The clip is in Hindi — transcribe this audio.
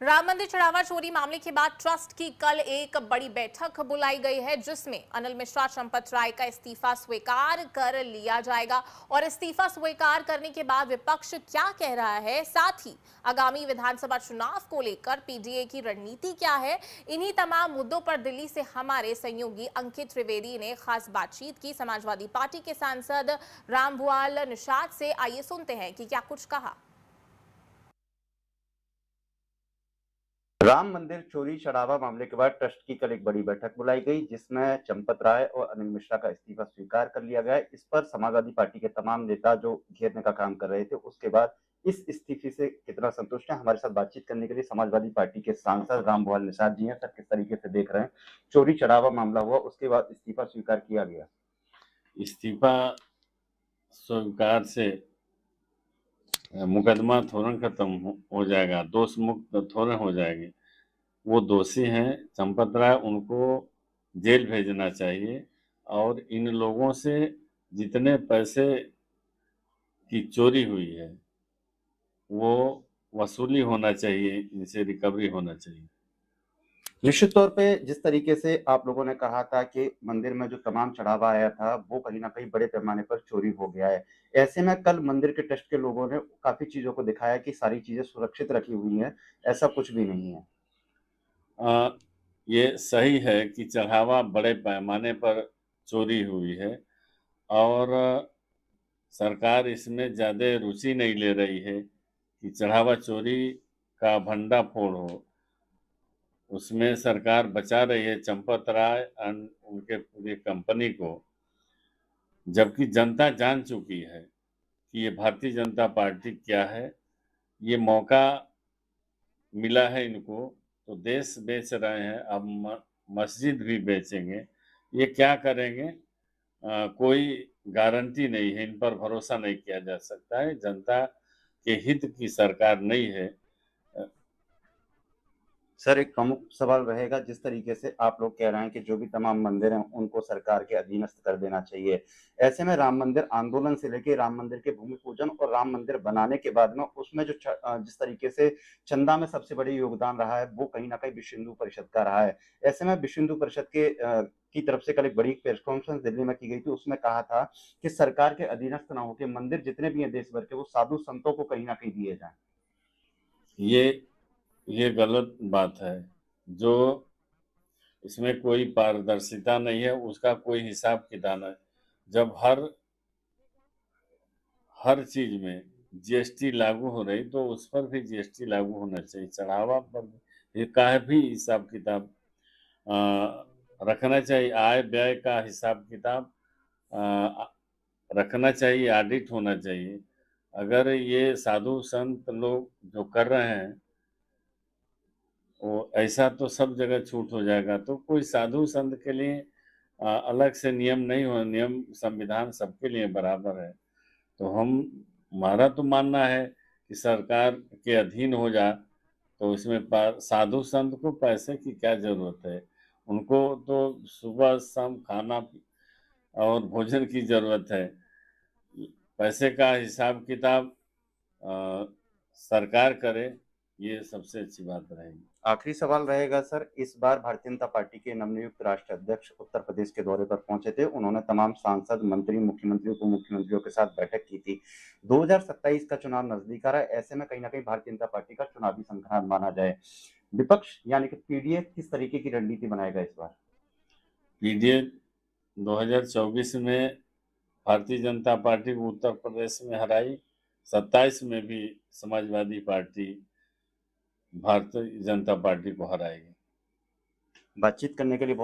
राम मंदिर चढ़ावा चोरी मामले के बाद ट्रस्ट की कल एक बड़ी बैठक बुलाई गई है, जिसमें अनिल मिश्रा चंपत राय का इस्तीफा स्वीकार कर लिया जाएगा। और इस्तीफा स्वीकार करने के बाद विपक्ष क्या कह रहा है, साथ ही आगामी विधानसभा चुनाव को लेकर पीडीए की रणनीति क्या है, इन्हीं तमाम मुद्दों पर दिल्ली से हमारे सहयोगी अंकित त्रिवेदी ने खास बातचीत की समाजवादी पार्टी के सांसद रामभुआल निषाद से। आइए सुनते हैं कि क्या कुछ कहा। राम मंदिर चोरी चढ़ावा मामले के बाद ट्रस्ट की कल एक बड़ी बैठक बुलाई गई, जिसमें चंपत राय और अनिल मिश्रा का इस्तीफा स्वीकार कर लिया गया। इस पर समाजवादी पार्टी के तमाम नेता जो घेरने का काम कर रहे थे, उसके बाद इस इस्तीफे से कितना संतुष्ट हैं, हमारे साथ बातचीत करने के लिए समाजवादी पार्टी के सांसद रामभुआल निषाद जी हैं। सर, किस तरीके से देख रहे हैं, चोरी चढ़ावा मामला हुआ, उसके बाद इस्तीफा स्वीकार किया गया। इस्तीफा स्वीकार से मुकदमा थोरन खत्म हो जाएगा, दोष मुक्त थोरन हो जाएंगे। वो दोषी हैं चंपत राय, उनको जेल भेजना चाहिए और इन लोगों से जितने पैसे की चोरी हुई है वो वसूली होना चाहिए, इनसे रिकवरी होना चाहिए। निश्चित तौर पे जिस तरीके से आप लोगों ने कहा था कि मंदिर में जो तमाम चढ़ावा आया था वो कहीं ना कहीं बड़े पैमाने पर चोरी हो गया है, ऐसे में कल मंदिर के ट्रस्ट के लोगों ने काफी चीजों को दिखाया कि सारी चीजें सुरक्षित रखी हुई हैं, ऐसा कुछ भी नहीं है। ये सही है कि चढ़ावा बड़े पैमाने पर चोरी हुई है और सरकार इसमें ज़्यादा रुचि नहीं ले रही है कि चढ़ावा चोरी का भंडाफोड़ हो। उसमें सरकार बचा रही है चंपत राय और उनके पूरी कंपनी को, जबकि जनता जान चुकी है कि ये भारतीय जनता पार्टी क्या है। ये मौका मिला है इनको, तो देश बेच रहे हैं, अब मस्जिद भी बेचेंगे। ये क्या करेंगे, कोई गारंटी नहीं है, इन पर भरोसा नहीं किया जा सकता है। जनता के हित की सरकार नहीं है। सर, एक प्रमुख सवाल रहेगा, जिस तरीके से आप लोग कह रहे हैं कि जो भी तमाम मंदिर हैं उनको सरकार के अधीनस्थ कर देना चाहिए, ऐसे में राम मंदिर आंदोलन से लेके राम मंदिर के भूमि पूजन और राम मंदिर बनाने के बाद में उसमें जो जिस तरीके से चंदा में सबसे बड़ी योगदान रहा है वो कहीं ना कहीं विश्व हिंदू परिषद का रहा है। ऐसे में विश्व हिंदू परिषद के की तरफ से कल एक बड़ी प्रेस कॉन्फ्रेंस दिल्ली में की गई थी, उसमें कहा था कि सरकार के अधीनस्थ ना होकर मंदिर जितने भी हैं देश भर के, वो साधु संतों को कहीं ना कहीं दिए जाएं। ये गलत बात है। जो इसमें कोई पारदर्शिता नहीं है, उसका कोई हिसाब किताब है। जब हर चीज में जीएसटी लागू हो रही तो उस पर भी जीएसटी लागू होना चाहिए, चढ़ावा पर भी का भी हिसाब किताब रखना चाहिए। आय व्यय का हिसाब किताब रखना चाहिए, ऑडिट होना चाहिए। अगर ये साधु संत लोग जो कर रहे हैं वो ऐसा, तो सब जगह छूट हो जाएगा। तो कोई साधु संत के लिए अलग से नियम नहीं हो, नियम संविधान सबके लिए बराबर है। तो हमारा तो मानना है कि सरकार के अधीन हो जा, तो इसमें साधु संत को पैसे की क्या जरूरत है। उनको तो सुबह शाम खाना और भोजन की जरूरत है। पैसे का हिसाब किताब सरकार करे, ये सबसे अच्छी बात रहेगी। आखिरी सवाल रहेगा सर, इस बार भारतीय जनता पार्टी के नवनियुक्त राष्ट्रीय अध्यक्ष उत्तर प्रदेश के दौरे पर पहुंचे थे। उन्होंने तमाम सांसद, मंत्री, मुख्यमंत्री, उप मुख्यमंत्रियों के साथ बैठक की थी। 2027 का चुनाव नजदीक आ रहा है, ऐसे में कहीं ना कहीं भारतीय जनता पार्टी का चुनावी संग्राम माना जाए, विपक्ष यानी कि पीडीए किस तरीके की रणनीति बनाएगा इस बार? पीडीए 2024 में भारतीय जनता पार्टी को उत्तर प्रदेश में हराई, 27 में भी समाजवादी पार्टी भारतीय जनता पार्टी को हराएगी। बातचीत करने के लिए